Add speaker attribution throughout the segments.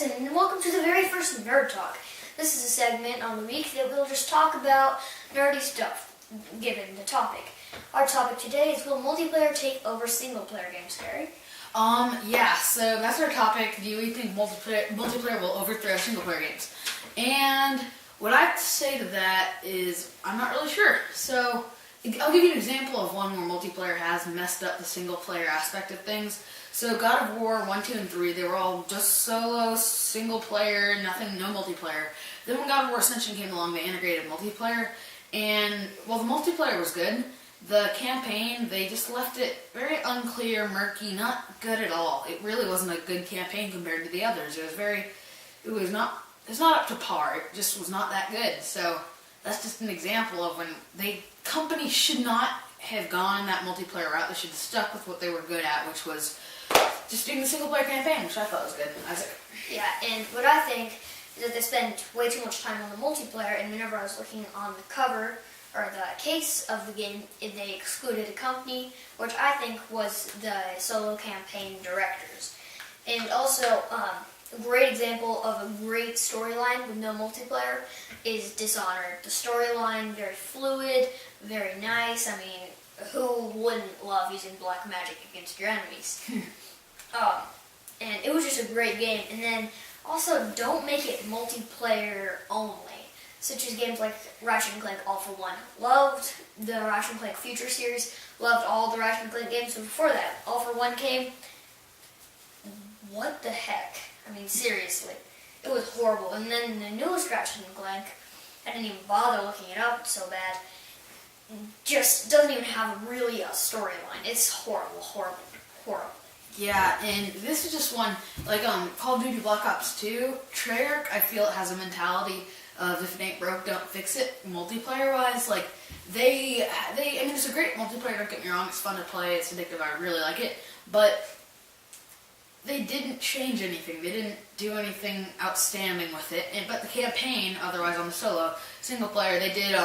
Speaker 1: Madison, and welcome to the very first Nerd Talk. This is a segment on the week that we'll just talk about nerdy stuff, given the topic. Our topic today is, will multiplayer take over single-player games, Gary?
Speaker 2: Yeah, so that's our topic. Do we think multiplayer will overthrow single-player games? And what I have to say to that is, I'm not really sure. So, I'll give you an example of one where multiplayer has messed up the single-player aspect of things. So, God of War 1, 2, and 3, they were all just solo, single-player, nothing, no multiplayer. Then when God of War Ascension came along, they integrated multiplayer. And, while the multiplayer was good, the campaign, they just left it very unclear, murky, not good at all. It really wasn't a good campaign compared to the others. It's not up to par. It just was not that good. So that's just an example of when companies should not have gone that multiplayer route. They should have stuck with what they were good at, which was just doing the single player campaign, which I thought was good.
Speaker 1: Yeah, and what I think is that they spend way too much time on the multiplayer, and whenever I was looking on the cover or the case of the game, they excluded a company, which I think was the solo campaign directors. And also, a great example of a great storyline with no multiplayer is Dishonored. The storyline, very fluid, very nice. I mean, who wouldn't love using black magic against your enemies? And it was just a great game. And then, also, don't make it multiplayer only, such as games like Ratchet & Clank All for One. Loved the Ratchet & Clank Future series, loved all the Ratchet & Clank games, but before that, All for One came. What the heck? I mean, seriously. It was horrible. And then the newest Ratchet & Clank, I didn't even bother looking it up, it's so bad, just doesn't even have really a storyline. It's horrible, horrible, horrible.
Speaker 2: Yeah, and this is just one, like Call of Duty Black Ops 2, Treyarch, I feel it has a mentality of if it ain't broke, don't fix it. Multiplayer-wise, like, I mean, it's a great multiplayer, don't get me wrong, it's fun to play, it's addictive, I really like it, but they didn't change anything, they didn't do anything outstanding with it, but the campaign, otherwise on the solo, single player, they did,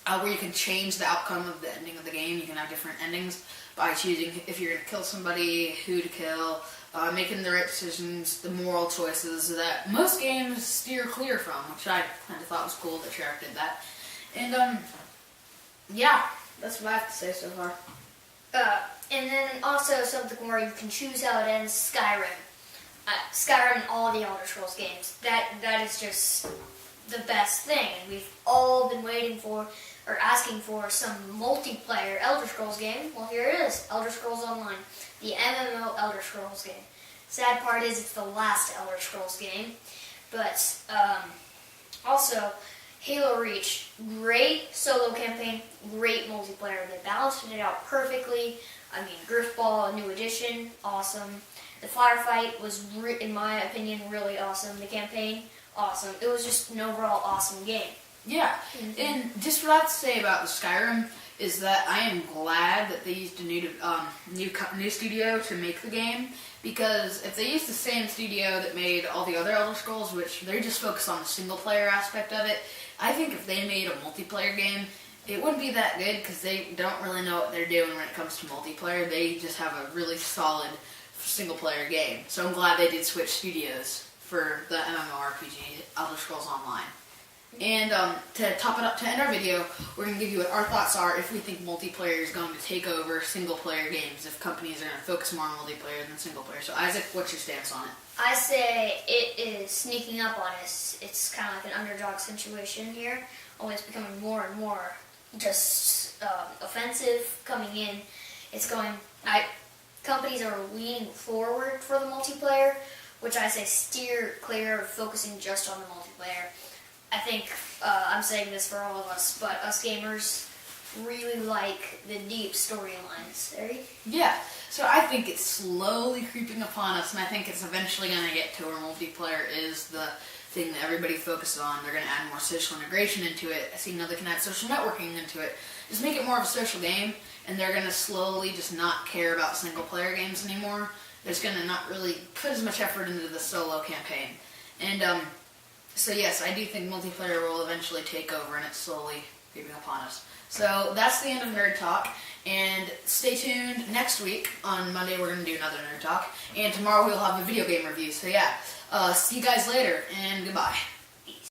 Speaker 2: where you can change the outcome of the ending of the game, you can have different endings by choosing if you're going to kill somebody, who to kill, making the right decisions, the moral choices that most games steer clear from, which I kind of thought was cool that Treyarch did that. And, yeah, that's what I have to say so far.
Speaker 1: And then also something where you can choose how it ends, Skyrim. Skyrim and all the Elder Scrolls games. That is just the best thing. We've all been waiting for, or asking for, some multiplayer Elder Scrolls game. Well, here it is, Elder Scrolls Online, the MMO Elder Scrolls game. Sad part is it's the last Elder Scrolls game, but also Halo Reach, great solo campaign, great multiplayer. They balanced it out perfectly. I mean, Griffball, a new edition, awesome. The firefight was, in my opinion, really awesome. The campaign, awesome. It was just an overall awesome game.
Speaker 2: Yeah, and just what I have to say about the Skyrim is that I am glad that they used a new studio to make the game, because if they used the same studio that made all the other Elder Scrolls, which they just focus on the single player aspect of it, I think if they made a multiplayer game, it wouldn't be that good because they don't really know what they're doing when it comes to multiplayer. They just have a really solid single player game. So I'm glad they did switch studios for the MMORPG Elder Scrolls Online. And to top it up, to end our video, we're going to give you what our thoughts are if we think multiplayer is going to take over single-player games, if companies are going to focus more on multiplayer than single-player. So, Isaac, what's your stance on it?
Speaker 1: I say it is sneaking up on us. It's kind of like an underdog situation here, only it's becoming more and more just offensive coming in. Companies are leaning forward for the multiplayer, which I say steer clear of focusing just on the multiplayer. I think, I'm saying this for all of us, but us gamers really like the deep storylines. Harry?
Speaker 2: Yeah, so I think it's slowly creeping upon us, and I think it's eventually going to get to where multiplayer is the thing that everybody focuses on. They're going to add more social integration into it. I see now they can add social networking into it. Just make it more of a social game, and they're going to slowly just not care about single-player games anymore. They're just going to not really put as much effort into the solo campaign. And, so yes, I do think multiplayer will eventually take over, and it's slowly creeping upon us. So that's the end of Nerd Talk, And stay tuned next week. On Monday, we're going to do another Nerd Talk. And tomorrow, we'll have a video game review. So, yeah, see you guys later, and goodbye.